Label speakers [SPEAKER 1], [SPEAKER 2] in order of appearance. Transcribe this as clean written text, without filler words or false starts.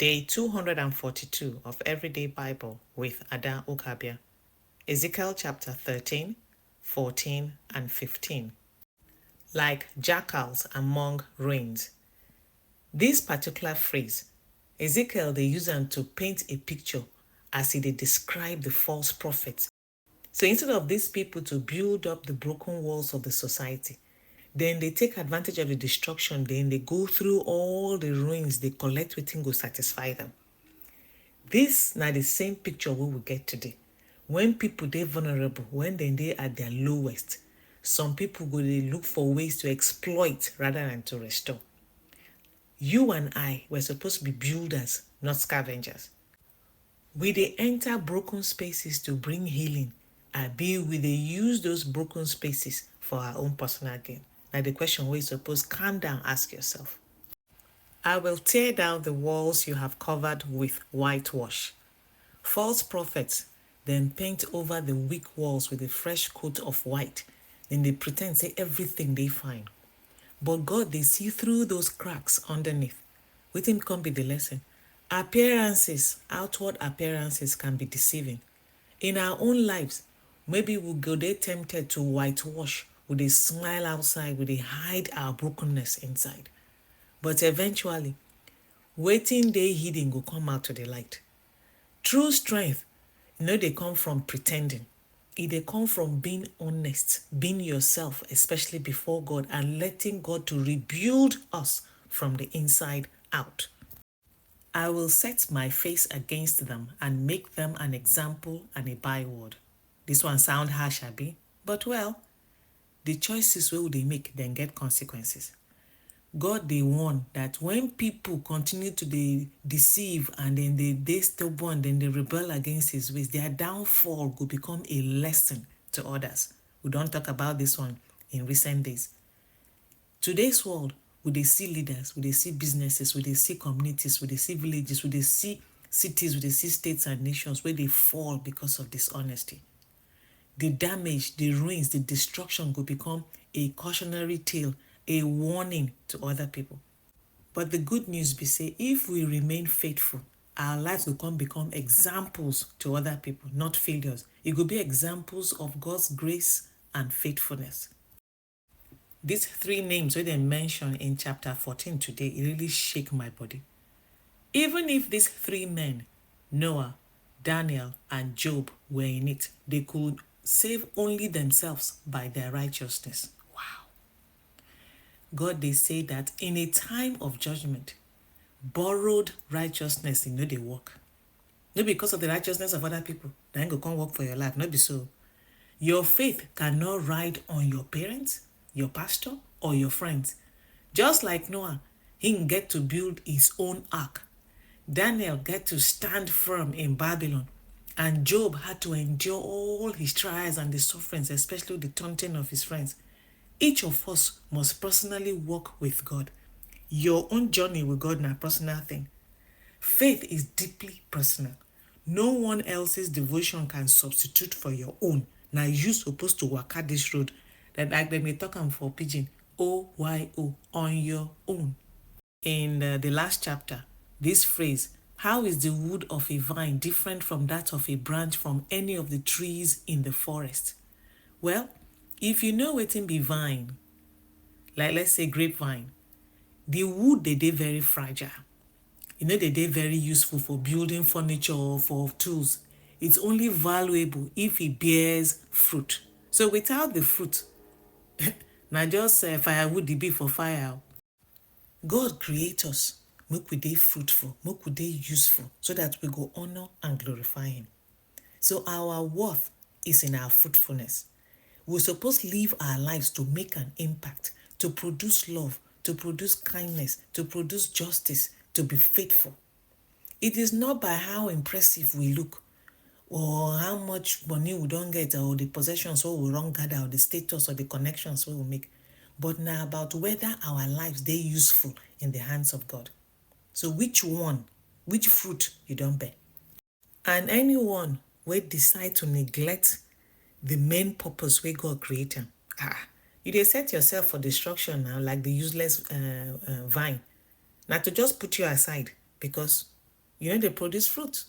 [SPEAKER 1] Day 242 of Everyday Bible with Ada Ukabia. Ezekiel chapter 13, 14, and 15. Like jackals among ruins. This particular phrase, Ezekiel they use am to paint a picture as he dey describe the false prophets. So instead of these people to build up the broken walls of the society, then they take advantage of the destruction, then they go through all the ruins, they collect wetin go satisfy them. This na the same picture we will get today. When people dey vulnerable, when they at their lowest, some people go dey look for ways to exploit rather than to restore. You and I were supposed to be builders, not scavengers. We dey enter broken spaces to bring healing, abi we dey use those broken spaces for our own personal gain? Now the question wey you suppose calm down, ask yourself. I will tear down the walls you have covered with whitewash. False prophets then paint over the weak walls with a fresh coat of white. Then they pretend say everything they fine. But God, they see through those cracks underneath. Wetin come be the lesson? Appearances, outward appearances can be deceiving. In our own lives, maybe we go dey tempted to whitewash. We dey smile outside, we dey hide our brokenness inside. But eventually, wetin dey hidden go come out to the light. True strength, they come from pretending. They come from being honest, being yourself, especially before God, and letting God to rebuild us from the inside out. I will set my face against them and make them an example and a byword. This one sound harsh, abi? But well, the choices wey they make then get consequences. God they warn that when people continue to dey deceive and then they stubborn, then they rebel against his ways, their downfall will become a lesson to others. We don't talk about this one in recent days. Today's world, we dey see leaders, we dey see businesses, we dey see communities, we dey see villages, we dey see cities, we dey see states and nations where they fall because of dishonesty. The damage, the ruins, the destruction will become a cautionary tale, a warning to other people. But the good news be say, if we remain faithful, our lives will become examples to other people, not failures. It will be examples of God's grace and faithfulness. These three names wey they mention in chapter 14 today, it really shake my body. Even if these three men, Noah, Daniel, and Job, were in it, they could save only themselves by their righteousness. Wow. God, they say that in a time of judgment, borrowed righteousness, they work. Not because of the righteousness of other people, they ain't gonna come work for your life. Not be so. Your faith cannot ride on your parents, your pastor, or your friends. Just like Noah, he can get to build his own ark. Daniel get to stand firm in Babylon. And Job had to endure all his trials and the sufferings, especially the taunting of his friends. Each of us must personally walk with God. Your own journey with God is a personal thing. Faith is deeply personal. No one else's devotion can substitute for your own. Now you're supposed to waka this road. That like them they talk for Pidgin, OYO, on your own. In the last chapter, this phrase, how is the wood of a vine different from that of a branch from any of the trees in the forest? Well, if you know wetin be vine, like let's say grapevine, the wood they very fragile. They very useful for building furniture or for tools. It's only valuable if it bears fruit. So without the fruit, now just firewood the be for fire. God create us, make we dey fruitful, make we dey useful, so that we go honor and glorify him. So our worth is in our fruitfulness. We're supposed to live our lives to make an impact, to produce love, to produce kindness, to produce justice, to be faithful. It is not by how impressive we look, or how much money we don't get, or the possessions we don't gather, or the status or the connections we will make, but now about whether our lives they useful in the hands of God. So which fruit you don't bear? And anyone will decide to neglect the main purpose where God created, you dey set yourself for destruction now, like the useless vine. Now to just put you aside because you know they produce fruit.